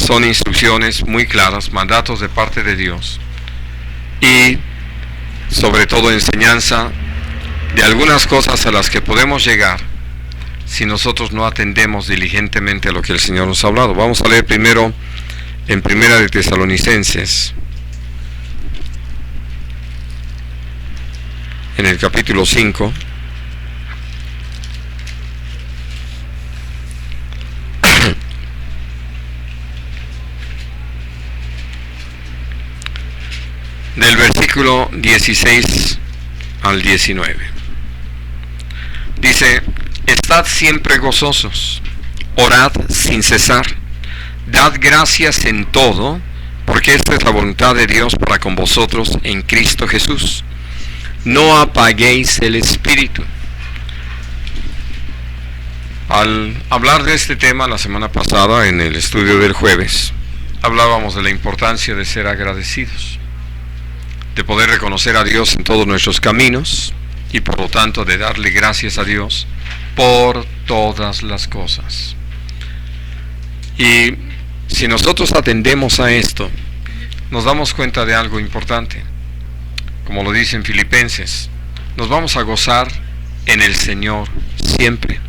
son instrucciones muy claras, mandatos de parte de Dios, y sobre todo enseñanza de algunas cosas a las que podemos llegar si nosotros no atendemos diligentemente a lo que el Señor nos ha hablado. Vamos a leer primero en Primera de Tesalonicenses, en el capítulo 5. Del versículo 16 al 19. Dice: estad siempre gozosos, orad sin cesar, dad gracias en todo, porque esta es la voluntad de Dios para con vosotros en Cristo Jesús. No apaguéis el espíritu. Al hablar de este tema la semana pasada, en el estudio del jueves, hablábamos de la importancia de ser agradecidos, de poder reconocer a Dios en todos nuestros caminos y por lo tanto de darle gracias a Dios por todas las cosas. Y si nosotros atendemos a esto, nos damos cuenta de algo importante. Como lo dice en Filipenses, nos vamos a gozar en el Señor siempre,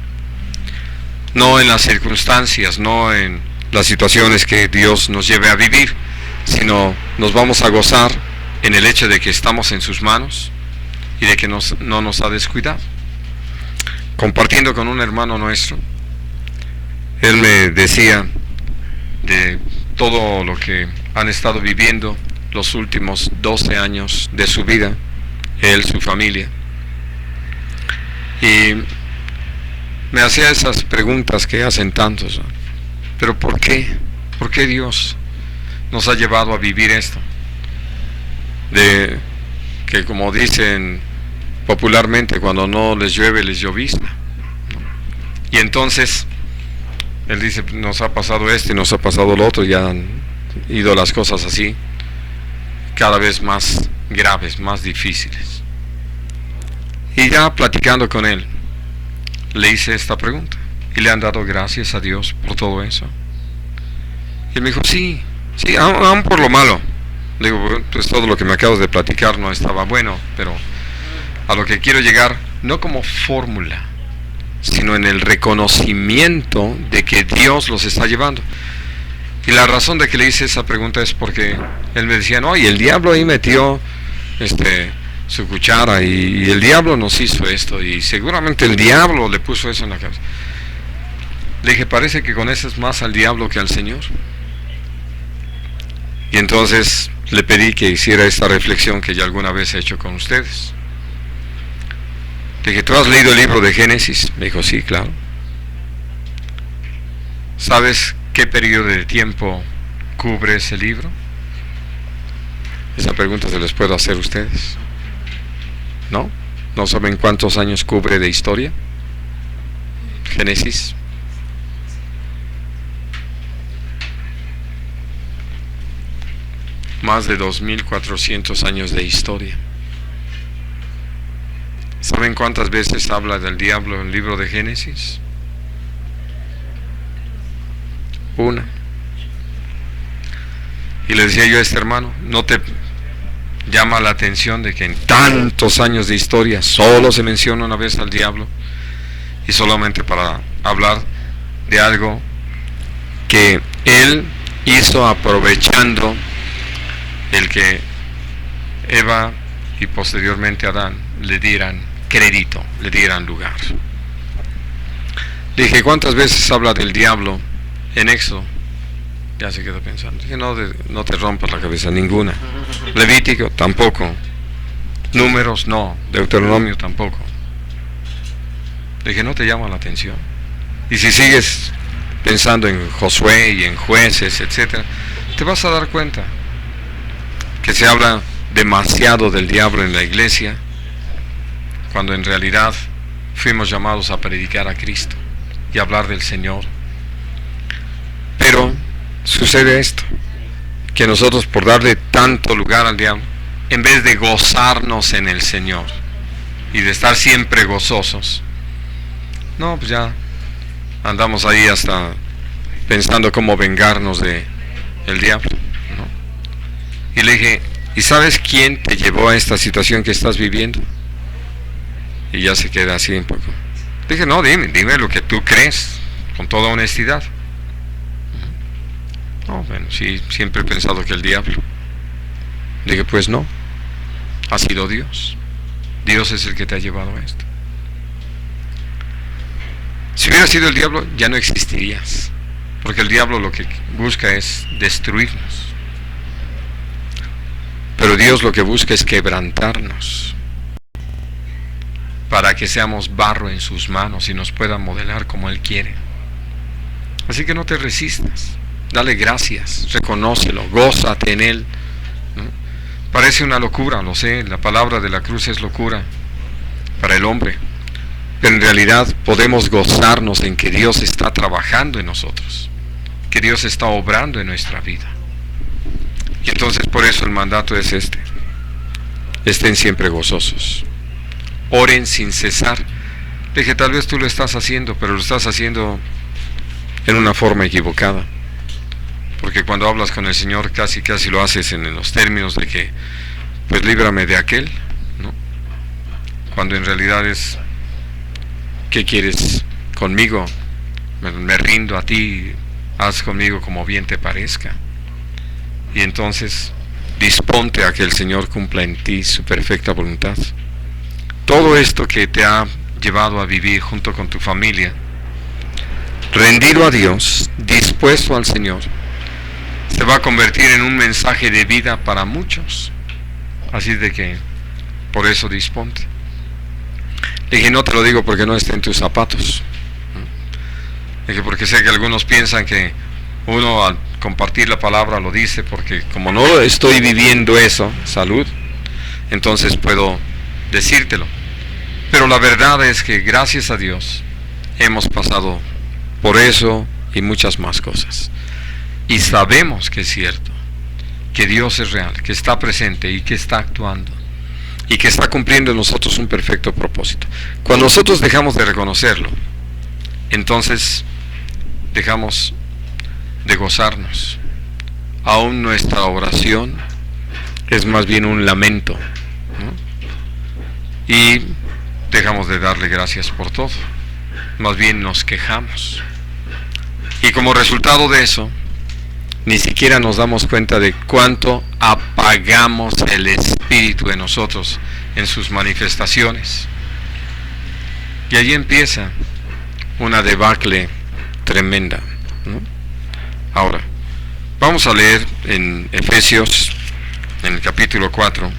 no en las circunstancias, no en las situaciones que Dios nos lleve a vivir, sino nos vamos a gozar en el hecho de que estamos en sus manos y de que no nos ha descuidado. Compartiendo con un hermano nuestro, él me decía de todo lo que han estado viviendo los últimos 12 años de su vida, él, su familia, y me hacía esas preguntas que hacen tantos, ¿no? Pero ¿por qué? ¿Por qué Dios nos ha llevado a vivir esto? De que, como dicen popularmente, cuando no les llueve les llovizna. Y entonces él dice: nos ha pasado esto y nos ha pasado lo otro, y han ido las cosas así, cada vez más graves, más difíciles. Y ya platicando con él, le hice esta pregunta: ¿y le han dado gracias a Dios por todo eso? Y él me dijo: sí, aún por lo malo. Le digo: pues todo lo que me acabas de platicar no estaba bueno, pero a lo que quiero llegar, no como fórmula, sino en el reconocimiento de que Dios los está llevando. Y la razón de que le hice esa pregunta es porque él me decía: no, y el diablo ahí metió su cuchara, y el diablo nos hizo esto, y seguramente el diablo le puso eso en la cabeza. Le dije: parece que conoces más al diablo que al Señor. Y entonces le pedí que hiciera esta reflexión que ya alguna vez he hecho con ustedes. Le dije: ¿tú has leído el libro de Génesis? Me dijo: sí, claro. ¿Sabes qué periodo de tiempo cubre ese libro? Esa pregunta se les puedo hacer a ustedes. ¿No? ¿No saben cuántos años cubre de historia Génesis? Más de 2400 años de historia. ¿Saben cuántas veces habla del diablo en el libro de Génesis? Una. Y le decía yo a este hermano: ¿no te llama la atención de que en tantos años de historia solo se menciona una vez al diablo? Y solamente para hablar de algo que él hizo aprovechando el que Eva y posteriormente Adán le dieran crédito, le dieran lugar. Le dije: ¿cuántas veces habla del diablo en Éxodo? Ya se quedó pensando. Dije: no te rompas la cabeza, ninguna. Levítico tampoco. Números no. Deuteronomio tampoco. Le dije: ¿no te llama la atención? Y si sigues pensando en Josué y en jueces, etcétera, te vas a dar cuenta que se habla demasiado del diablo en la iglesia, cuando en realidad fuimos llamados a predicar a Cristo y hablar del Señor. Pero sucede esto, que nosotros, por darle tanto lugar al diablo, en vez de gozarnos en el Señor y de estar siempre gozosos, no, pues ya andamos ahí hasta pensando cómo vengarnos de el diablo, ¿no? Y le dije, ¿y sabes quién te llevó a esta situación que estás viviendo? Y ya se queda así un poco. Le dije, no, dime lo que tú crees, con toda honestidad. No, bueno, sí, siempre he pensado que el diablo. Le dije, pues no, ha sido Dios. Dios es el que te ha llevado a esto. Si hubiera sido el diablo, ya no existirías, porque el diablo lo que busca es destruirnos. Pero Dios lo que busca es quebrantarnos, para que seamos barro en sus manos y nos pueda modelar como Él quiere. Así que no te resistas, dale gracias, reconócelo, gózate en Él, ¿no? Parece una locura, lo sé, la palabra de la cruz es locura para el hombre, pero en realidad podemos gozarnos en que Dios está trabajando en nosotros, que Dios está obrando en nuestra vida. Y entonces por eso el mandato es este: estén siempre gozosos, oren sin cesar. Dije, tal vez tú lo estás haciendo, pero lo estás haciendo en una forma equivocada, porque cuando hablas con el Señor casi lo haces en los términos de que, pues líbrame de aquel, ¿no? Cuando en realidad es, ¿qué quieres conmigo? Me rindo a ti, haz conmigo como bien te parezca. Y entonces disponte a que el Señor cumpla en ti su perfecta voluntad. Todo esto que te ha llevado a vivir junto con tu familia, rendido a Dios, dispuesto al Señor, se va a convertir en un mensaje de vida para muchos. Así de que, por eso disponte. Le dije, no te lo digo porque no esté en tus zapatos. Le dije, porque sé que algunos piensan que uno al compartir la palabra lo dice porque como no estoy viviendo eso, salud, entonces puedo decírtelo. Pero la verdad es que gracias a Dios hemos pasado por eso y muchas más cosas. Y sabemos que es cierto, que Dios es real, que está presente y que está actuando y que está cumpliendo en nosotros un perfecto propósito. Cuando nosotros dejamos de reconocerlo, entonces dejamos de gozarnos. Aún nuestra oración es más bien un lamento, ¿no? Y dejamos de darle gracias por todo, más bien nos quejamos. Y como resultado de eso, ni siquiera nos damos cuenta de cuánto apagamos el espíritu de nosotros en sus manifestaciones. Y allí empieza una debacle tremenda, ¿no? Ahora, vamos a leer en Efesios, en el capítulo 4,